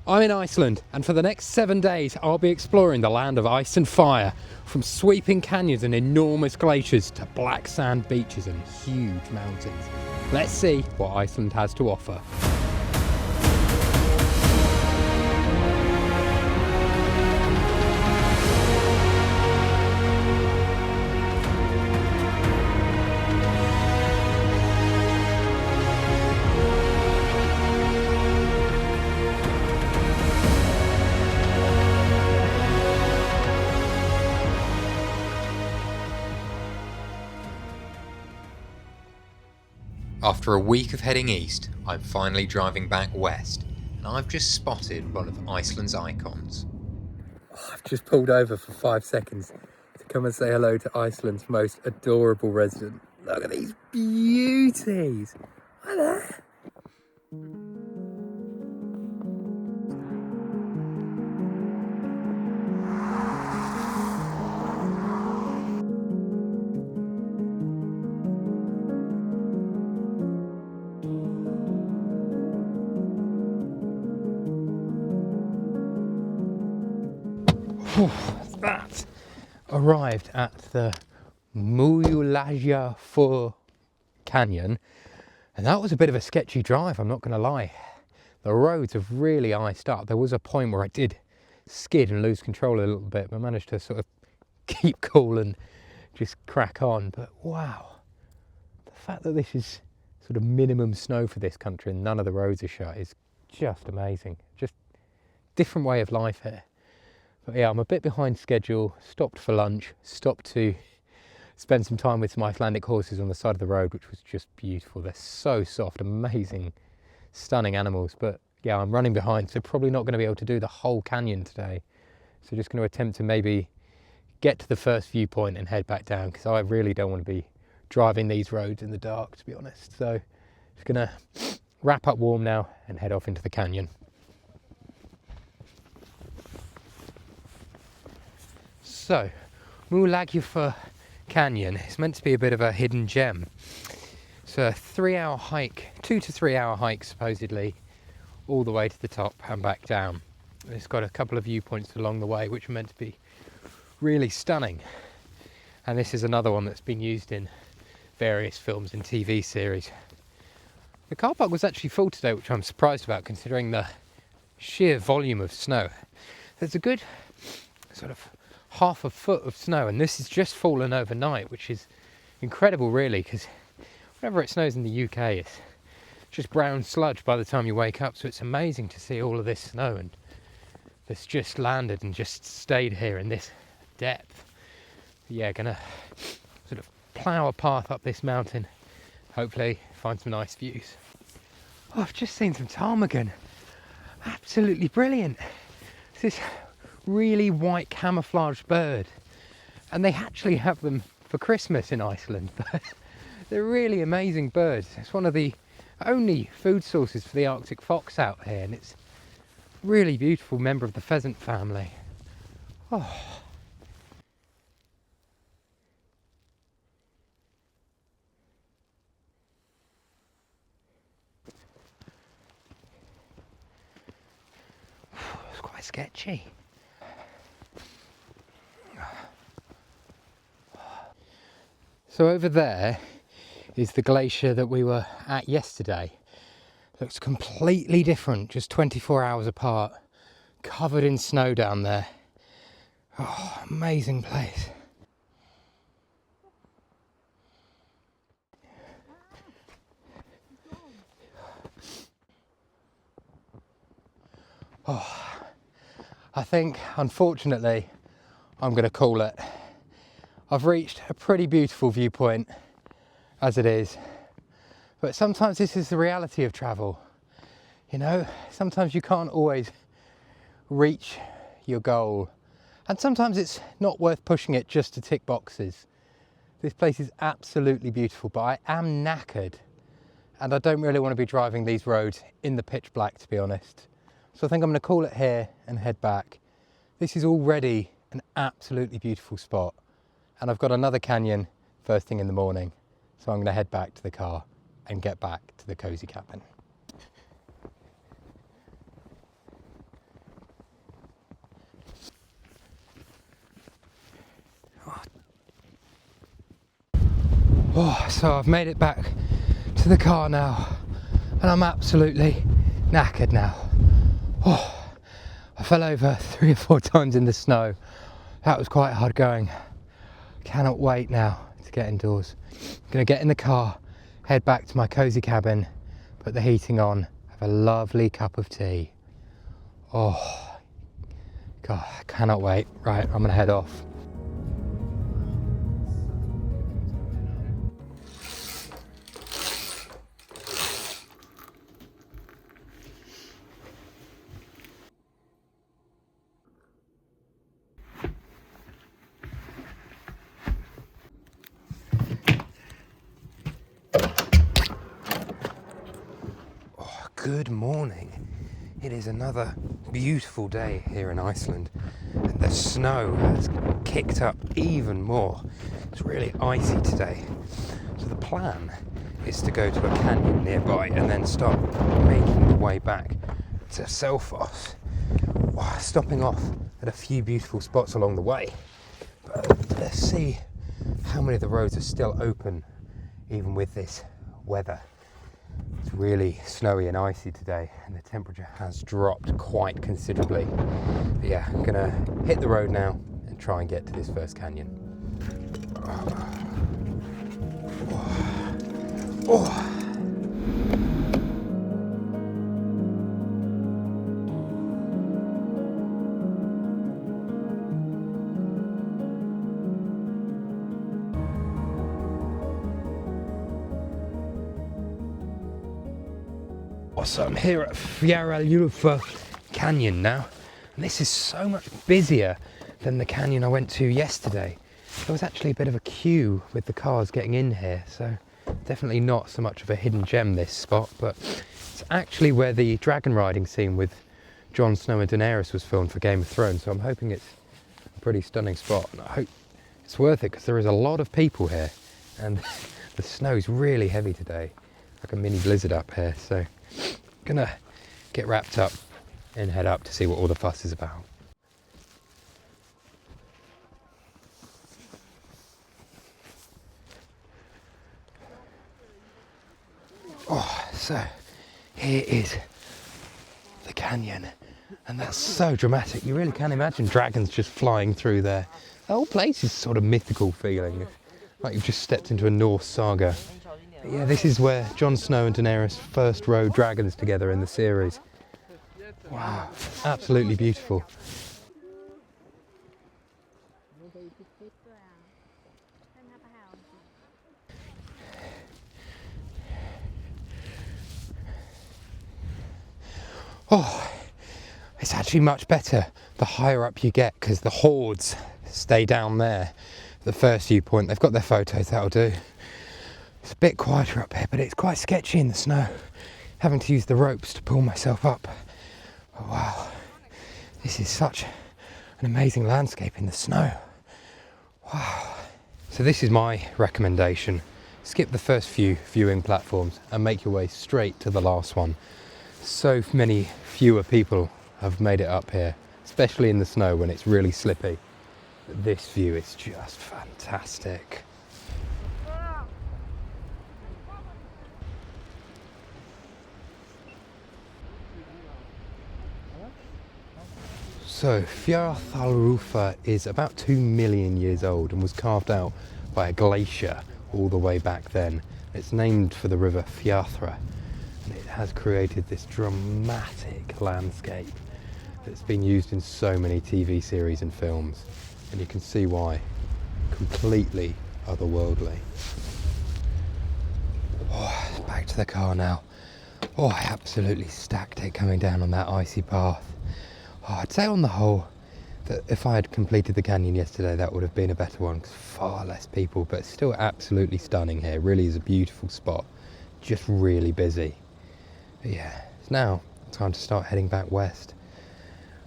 I'm in Iceland, and for the next 7 days I'll be exploring the land of ice and fire, from sweeping canyons and enormous glaciers to black sand beaches and huge mountains. Let's see what Iceland has to offer. After a week of heading east, I'm finally driving back west, and I've just spotted one of Iceland's icons. I've just pulled over for 5 seconds to come and say hello to Iceland's most adorable resident. Look at these beauties! Hi there! That arrived at the Mulaja Canyon, and that was a bit of a sketchy drive, I'm not going to lie. The roads have really iced up. There was a point where I did skid and lose control a little bit, but managed to sort of keep cool and just crack on. But wow, the fact that this is sort of minimum snow for this country and none of the roads are shut is just amazing. Just different way of life here. But yeah, I'm a bit behind schedule. Stopped for lunch, stopped to spend some time with some Icelandic horses on the side of the road, which was just beautiful. They're so soft, amazing, stunning animals. But yeah, I'm running behind, so probably not going to be able to do the whole canyon today. So just going to attempt to maybe get to the first viewpoint and head back down, because I really don't want to be driving these roads in the dark, to be honest. So just going to wrap up warm now and head off into the canyon. So, Mulaja Canyon is meant to be a bit of a hidden gem. It's a 3-hour hike, 2 to 3 hour hike supposedly, all the way to the top and back down. It's got a couple of viewpoints along the way which are meant to be really stunning. And this is another one that's been used in various films and TV series. The car park was actually full today, which I'm surprised about considering the sheer volume of snow. There's a good sort of half a foot of snow, and this has just fallen overnight, which is incredible really, because whenever it snows in the UK it's just brown sludge by the time you wake up. So it's amazing to see all of this snow and that's just landed and just stayed here in this depth. Yeah, gonna sort of plough a path up this mountain, hopefully find some nice views. Oh, I've just seen some ptarmigan, absolutely brilliant. This really white camouflaged bird, and they actually have them for Christmas in Iceland. But they're really amazing birds. It's one of the only food sources for the Arctic fox out here, and it's really beautiful member of the pheasant family. Oh. It's quite sketchy. So over there is the glacier that we were at yesterday. Looks completely different, just 24 hours apart, covered in snow down there. Oh, amazing place. Oh, I think, unfortunately, I'm going to call it. I've reached a pretty beautiful viewpoint as it is, but sometimes this is the reality of travel. You know, sometimes you can't always reach your goal, and sometimes it's not worth pushing it just to tick boxes. This place is absolutely beautiful, but I am knackered and I don't really want to be driving these roads in the pitch black, to be honest. So I think I'm going to call it here and head back. This is already an absolutely beautiful spot, and I've got another canyon first thing in the morning, so I'm going to head back to the car and get back to the cozy cabin. Oh, so I've made it back to the car now, and I'm absolutely knackered now. Oh, I fell over 3 or 4 times in the snow. That was quite hard going. Cannot wait now to get indoors. I'm gonna get in the car, head back to my cozy cabin, put the heating on, have a lovely cup of tea. Oh, God, I cannot wait. Right, I'm gonna head off. Good morning. It is another beautiful day here in Iceland, and the snow has kicked up even more. It's really icy today. So the plan is to go to a canyon nearby and then start making the way back to Selfoss, stopping off at a few beautiful spots along the way. But let's see how many of the roads are still open even with this weather. It's really snowy and icy today, and the temperature has dropped quite considerably. But yeah, I'm gonna hit the road now and try and get to this first canyon. So I'm here at Fjarðarálfa Canyon now, and this is so much busier than the canyon I went to yesterday. There was actually a bit of a queue with the cars getting in here, so definitely not so much of a hidden gem, this spot, but it's actually where the dragon riding scene with Jon Snow and Daenerys was filmed for Game of Thrones, so I'm hoping it's a pretty stunning spot, and I hope it's worth it because there is a lot of people here, and the snow's really heavy today, like a mini blizzard up here, so gonna get wrapped up and head up to see what all the fuss is about. Oh, so here is the canyon, and that's so dramatic. You really can imagine dragons just flying through there. The whole place is sort of mythical feeling, like you've just stepped into a Norse saga. But yeah, this is where Jon Snow and Daenerys first rode dragons together in the series. Wow, absolutely beautiful. Oh, it's actually much better the higher up you get, because the hordes stay down there. The first viewpoint, they've got their photos, that'll do. It's a bit quieter up here, but it's quite sketchy in the snow. Having to use the ropes to pull myself up. Oh, wow, this is such an amazing landscape in the snow. Wow. So this is my recommendation. Skip the first few viewing platforms and make your way straight to the last one. So many fewer people have made it up here, especially in the snow when it's really slippy. But this view is just fantastic. So Fjarðarálfa is about 2 million years old and was carved out by a glacier all the way back then. It's named for the river Fjarðra, and it has created this dramatic landscape that's been used in so many TV series and films, and you can see why. Completely otherworldly. Oh, back to the car now. Oh, I absolutely stacked it coming down on that icy path. Oh, I'd say on the whole that if I had completed the canyon yesterday, that would have been a better one, because far less people, but still absolutely stunning here. Really is a beautiful spot, just really busy. But yeah, it's now time to start heading back west,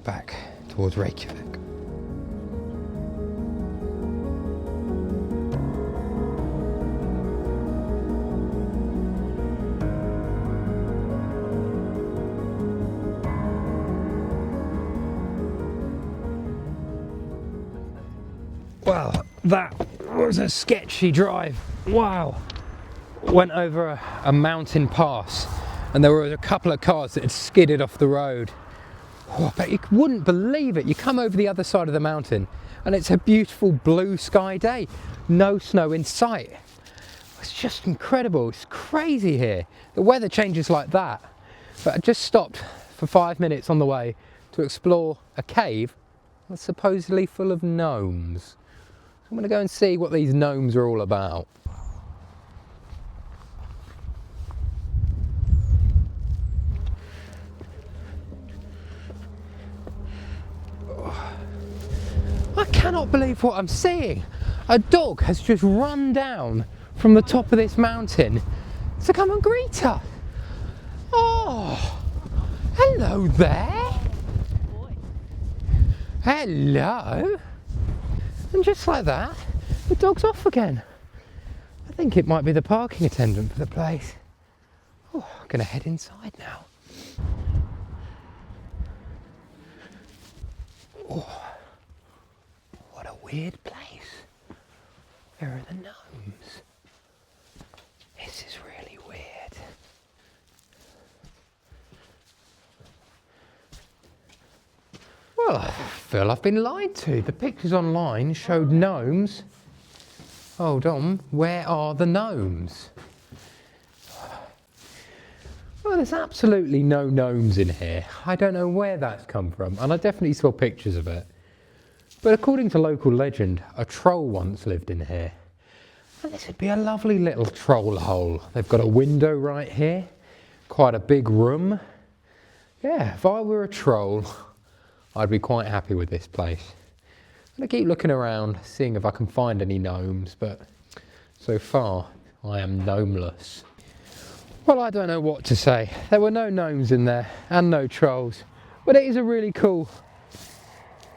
back towards Reykjavik. Well, that was a sketchy drive. Wow. Went over a mountain pass and there were a couple of cars that had skidded off the road. Oh, but you wouldn't believe it. You come over the other side of the mountain and it's a beautiful blue sky day. No snow in sight. It's just incredible. It's crazy here. The weather changes like that. But I just stopped for 5 minutes on the way to explore a cave that's supposedly full of gnomes. I'm going to go and see what these gnomes are all about. I cannot believe what I'm seeing. A dog has just run down from the top of this mountain to come and greet us. Oh, hello there. Hello. And just like that, the dog's off again. I think it might be the parking attendant for the place. Oh, I'm going to head inside now. Oh, what a weird place. Where are the gnomes? This is really weird. Well, I feel I've been lied to. The pictures online showed gnomes. Hold on, where are the gnomes? Well, there's absolutely no gnomes in here. I don't know where that's come from, and I definitely saw pictures of it. But according to local legend, a troll once lived in here. And this would be a lovely little troll hole. They've got a window right here, quite a big room. Yeah, if I were a troll, I'd be quite happy with this place. I'm going to keep looking around, seeing if I can find any gnomes, but so far I am gnomeless. Well, I don't know what to say. There were no gnomes in there and no trolls, but it is a really cool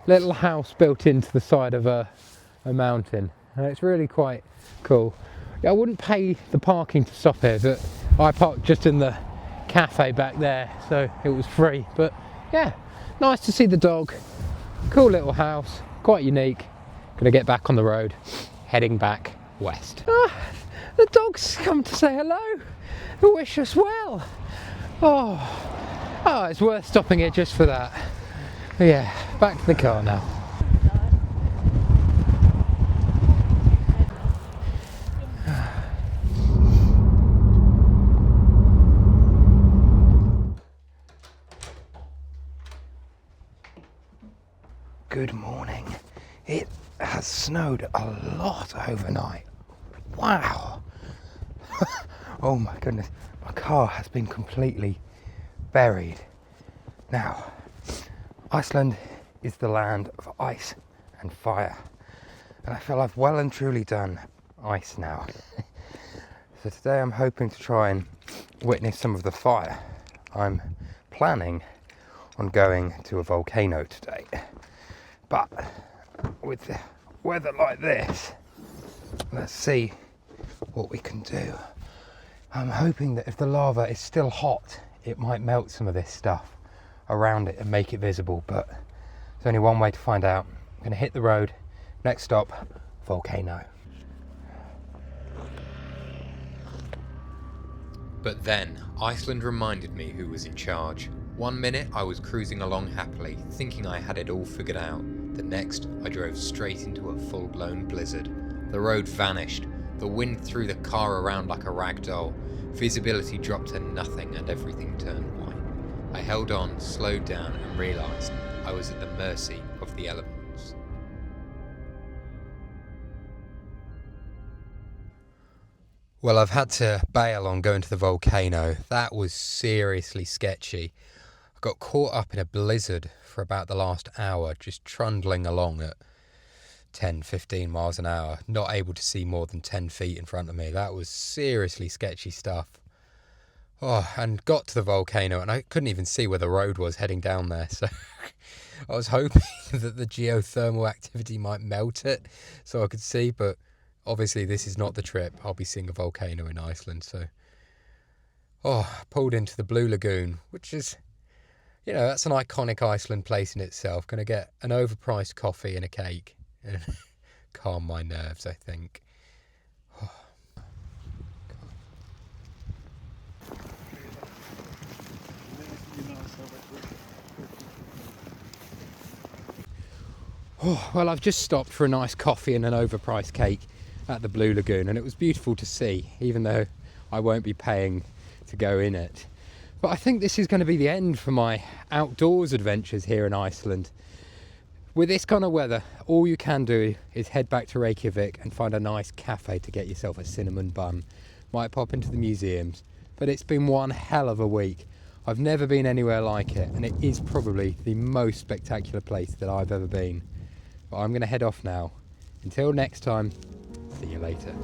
little house built into the side of a mountain, and it's really quite cool. Yeah, I wouldn't pay the parking to stop here, but I parked just in the cafe back there, so it was free. But yeah, nice to see the dog. Cool little house, quite unique. Gonna get back on the road, heading back west. The dog's come to say hello, wish us well. Oh, it's worth stopping here just for that. But yeah, back to the car now. Good morning. It has snowed a lot overnight. Wow. Oh my goodness. My car has been completely buried. Now, Iceland is the land of ice and fire. And I feel I've well and truly done ice now. So today I'm hoping to try and witness some of the fire. I'm planning on going to a volcano today. But with the weather like this, let's see what we can do. I'm hoping that if the lava is still hot, it might melt some of this stuff around it and make it visible, but there's only one way to find out. I'm going to hit the road. Next stop, volcano. But then, Iceland reminded me who was in charge. 1 minute I was cruising along happily, thinking I had it all figured out. The next, I drove straight into a full-blown blizzard. The road vanished. The wind threw the car around like a rag doll. Visibility dropped to nothing and everything turned white. I held on, slowed down and realised I was at the mercy of the elements. Well, I've had to bail on going to the volcano. That was seriously sketchy. I got caught up in a blizzard for about the last hour, just trundling along at 10, 15 miles an hour, not able to see more than 10 feet in front of me. That was seriously sketchy stuff. Oh, and got to the volcano and I couldn't even see where the road was heading down there. So I was hoping that the geothermal activity might melt it so I could see, but obviously this is not the trip. I'll be seeing a volcano in Iceland, so... pulled into the Blue Lagoon, which is, that's an iconic Iceland place in itself. Gonna get an overpriced coffee and a cake and calm my nerves, I think. Oh, well, I've just stopped for a nice coffee and an overpriced cake at the Blue Lagoon, and it was beautiful to see, even though I won't be paying to go in it. But I think this is going to be the end for my outdoors adventures here in Iceland. With this kind of weather, all you can do is head back to Reykjavik and find a nice cafe to get yourself a cinnamon bun. Might pop into the museums, but it's been one hell of a week. I've never been anywhere like it, and it is probably the most spectacular place that I've ever been. But I'm going to head off now. Until next time, see you later.